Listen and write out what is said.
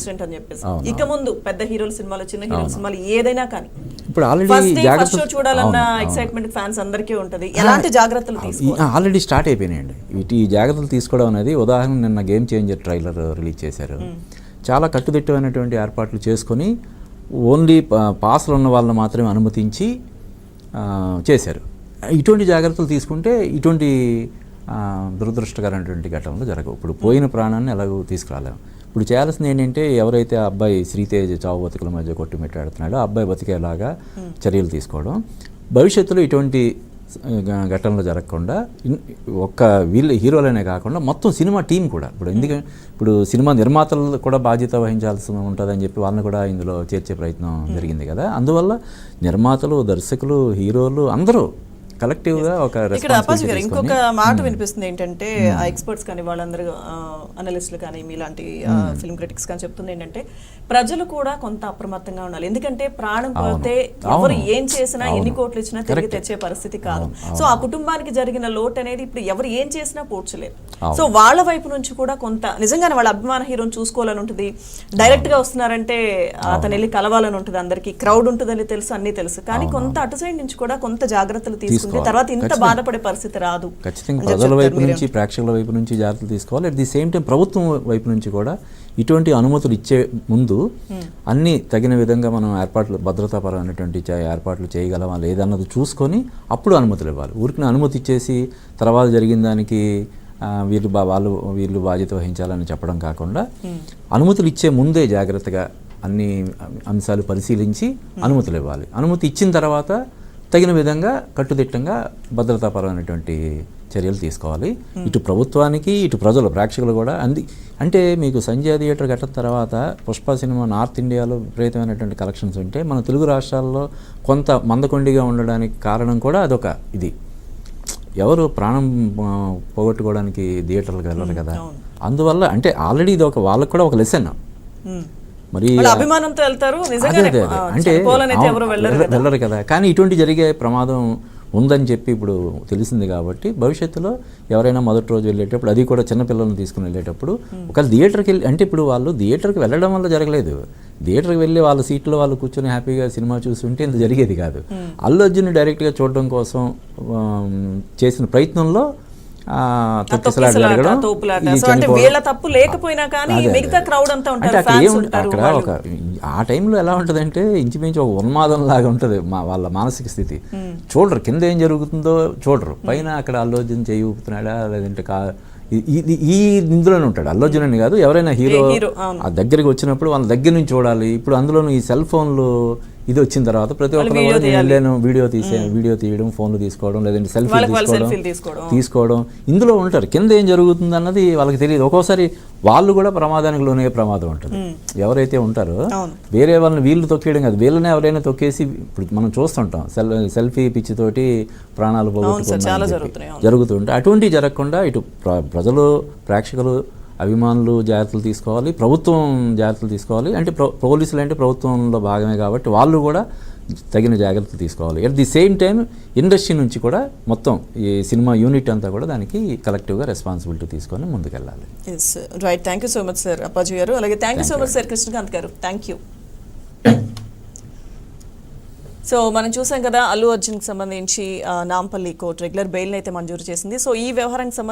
Incident అని చెప్పేసి. ఇక ముందు పెద్ద హీరోల సినిమాలు, చిన్న హీరోల సినిమాలు ఏదైనా కానీ ఇప్పుడు ఫస్ట్ షో చూడాలన్న ఎక్సైట్మెంట్ ఫ్యాన్స్ అందరికీ ఉంటుంది. ఎలాంటి జాగ్రత్తలు తీసుకోవాలి? ఆల్రెడీ స్టార్ట్ అయిపోయినాయండి ఈ జాగ్రత్తలు తీసుకోవడం అనేది. ఉదాహరణ నిన్న గేమ్ చేంజర్ ట్రైలర్ రిలీజ్ చేశారు. చాలా కట్టుదిట్టమైనటువంటి ఏర్పాట్లు చేసుకొని ఓన్లీ పాస్లు ఉన్న వాళ్ళని మాత్రమే అనుమతించి చేశారు. ఇటువంటి జాగ్రత్తలు తీసుకుంటే ఇటువంటి దురదృష్టకరమైనటువంటి ఘటనలు జరగవు. ఇప్పుడు పోయిన ప్రాణాన్ని ఎలాగో తీసుకురాలేము. ఇప్పుడు చేయాల్సింది ఏంటంటే ఎవరైతే ఆ అబ్బాయి శ్రీతేజ్ చావు బతుకుల మధ్య కొట్టుమిట్టాడుతున్నాడో ఆ అబ్బాయి బతికేలాగా చర్యలు తీసుకోవడం, భవిష్యత్తులో ఇటువంటి ఘటనలు జరగకుండా ఒక్క వీళ్ళు హీరోలనే కాకుండా మొత్తం సినిమా టీం కూడా ఇప్పుడు సినిమా నిర్మాతలు కూడా బాధ్యత వహించాల్సి ఉంటుందని చెప్పి వాళ్ళని కూడా ఇందులో చేర్చే ప్రయత్నం జరిగింది కదా. అందువల్ల నిర్మాతలు, దర్శకులు, హీరోలు అందరూ కలెక్టివ్గా ఒక ఇక్కడ అప్పాజీ గారు ఇంకొక మాట వినిపిస్తుంది ఏంటంటే, ఆ ఎక్స్పర్ట్స్ కానీ వాళ్ళందరూ అనలిస్టులు కానీ మీలాంటి ఫిల్మ్ క్రిటిక్స్ కానీ చెప్తుంది ఏంటంటే, ప్రజలు కూడా కొంత అప్రమత్తంగా ఉండాలి. ఎందుకంటే ప్రాణం పోతే ఎవరు ఏం చేసినా ఎన్ని కోట్లు ఇచ్చినా తిరిగి తెచ్చే పరిస్థితి కాదు. సో ఆ కుటుంబానికి జరిగిన లోటు అనేది ఇప్పుడు ఎవరు ఏం చేసినా పోడ్చలేరు. సో వాళ్ళ వైపు నుంచి కూడా కొంత నిజంగానే వాళ్ళ అభిమాన హీరోని చూసుకోవాలని ఉంటుంది. డైరెక్ట్ గా వస్తున్నారంటే అతను వెళ్ళి కలవాలని ఉంటుంది, అందరికి క్రౌడ్ ఉంటుందని తెలుసు, అన్ని తెలుసు. కానీ కొంత అటు సైడ్ నుంచి కూడా కొంత జాగ్రత్తలు తీసుకుంటే తర్వాత ఇంత బాధపడే పరిస్థితి రాదు. ఖచ్చితంగా ప్రజల వైపు నుంచి, ప్రేక్షకుల వైపు నుంచి జాగ్రత్తలు తీసుకోవాలి. అట్ ది సేమ్ టైం ప్రభుత్వం వైపు నుంచి కూడా ఇటువంటి అనుమతులు ఇచ్చే ముందు అన్ని తగిన విధంగా మనం భద్రతాపరమైనటువంటి ఏర్పాట్లు చేయగలమా లేదన్నది చూసుకొని అప్పుడు అనుమతులు ఇవ్వాలి. ఊరికి అనుమతి ఇచ్చేసి తర్వాత జరిగిన దానికి వీళ్ళు బాధ్యత వహించాలని చెప్పడం కాకుండా అనుమతులు ఇచ్చే ముందే జాగ్రత్తగా అన్ని అంశాలు పరిశీలించి అనుమతులు ఇవ్వాలి. అనుమతి ఇచ్చిన తర్వాత తగిన విధంగా కట్టుదిట్టంగా భద్రతాపరమైనటువంటి చర్యలు తీసుకోవాలి. ఇటు ప్రభుత్వానికి, ఇటు ప్రజలు, ప్రేక్షకులు కూడా. అంటే మీకు సంజయ్ థియేటర్ ఘటన తర్వాత పుష్ప సినిమా నార్త్ ఇండియాలో విపరీతమైనటువంటి కలెక్షన్స్ ఉంటే మన తెలుగు రాష్ట్రాల్లో కొంత మందకొండిగా ఉండడానికి కారణం కూడా అదొక ఇది. ఎవరు ప్రాణం పోగొట్టుకోవడానికి థియేటర్లకు వెళ్ళరు కదా. అందువల్ల అంటే ఆల్రెడీ ఇది వాళ్ళకు కూడా ఒక లెసన్. మరి అభిమానంతో వెళ్తారు అంటే వెళ్ళరు కదా. కానీ ఇటువంటి జరిగే ప్రమాదం ఉందని చెప్పి ఇప్పుడు తెలిసింది కాబట్టి భవిష్యత్తులో ఎవరైనా మొదటి రోజు వెళ్ళేటప్పుడు, అది కూడా చిన్నపిల్లలను తీసుకుని వెళ్ళేటప్పుడు ఒకవేళ థియేటర్కి వెళ్ళి, అంటే ఇప్పుడు వాళ్ళు థియేటర్కి వెళ్ళడం వల్ల జరగలేదు, థియేటర్కి వెళ్ళి వాళ్ళ సీట్లో వాళ్ళు కూర్చొని హ్యాపీగా సినిమా చూస్తుంటే ఇంత జరిగేది కాదు. అల్లు అర్జున్ డైరెక్ట్గా చూడడం కోసం చేసిన ప్రయత్నంలో అక్కడ ఆ టైంలో ఎలా ఉంటుందంటే ఇంచుమించు ఒక ఉన్మాదం లాగా ఉంటుంది వాళ్ళ మానసిక స్థితి. చూడరు, కింద ఏం జరుగుతుందో చూడరు, పైన అక్కడ అల్లు అర్జున్ చేయి ఊపుతున్నాడా లేదంటే ఈ ఇందులోనే ఉంటాడు. అల్లు అర్జున్ అని కాదు, ఎవరైనా హీరో ఆ దగ్గరికి వచ్చినప్పుడు వాళ్ళ దగ్గర నుంచి చూడాలి. ఇప్పుడు అందులోనూ ఈ సెల్ ఫోన్లు ఇది వచ్చిన తర్వాత ప్రతి ఒక్కరు వెళ్ళాను వీడియో తీయడం, ఫోన్లు తీసుకోవడం, లేదంటే సెల్ఫీ తీసుకోవడం ఇందులో ఉంటారు. కింద ఏం జరుగుతుంది అన్నది వాళ్ళకి తెలియదు. ఒక్కోసారి వాళ్ళు కూడా ప్రమాదానికి లోనే ప్రమాదం ఉంటుంది. ఎవరైతే ఉంటారో వేరే వాళ్ళని వీళ్ళు తొక్కేయడం కాదు, వీళ్ళనే ఎవరైనా తొక్కేసి ఇప్పుడు మనం చూస్తుంటాం సెల్ఫీ పిచ్చితోటి ప్రాణాలు పోగొట్టుకోవడం జరుగుతుంటాయి. అటువంటివి జరగకుండా ఇటు ప్రజలు, ప్రేక్షకులు, అభిమానులు జాగ్రత్తలు తీసుకోవాలి, ప్రభుత్వం జాగ్రత్తలు తీసుకోవాలి. అంటే పోలీసులు అంటే ప్రభుత్వంలో భాగమే కాబట్టి వాళ్ళు కూడా తగిన జాగ్రత్తలు తీసుకోవాలి. At the same time industry నుంచి కూడా మొత్తం ఈ సినిమా యూనిట్ అంతా కూడా దానికి కలెక్టివ్గా రెస్పాన్సిబిలిటీ తీసుకొని ముందుకెళ్ళాలి. Right, thank you so much sir Appaji గారు. అలాగే thank you so much sir Krishnakant గారు. Thank you. సో మనం చూసాం కదా, అల్లు అర్జున్కి సంబంధించి నాంపల్లి కోర్టు రెగ్యులర్ బెయిల్ని అయితే మంజూరు చేసింది. సో ఈ వ్యవహారానికి సంబంధించి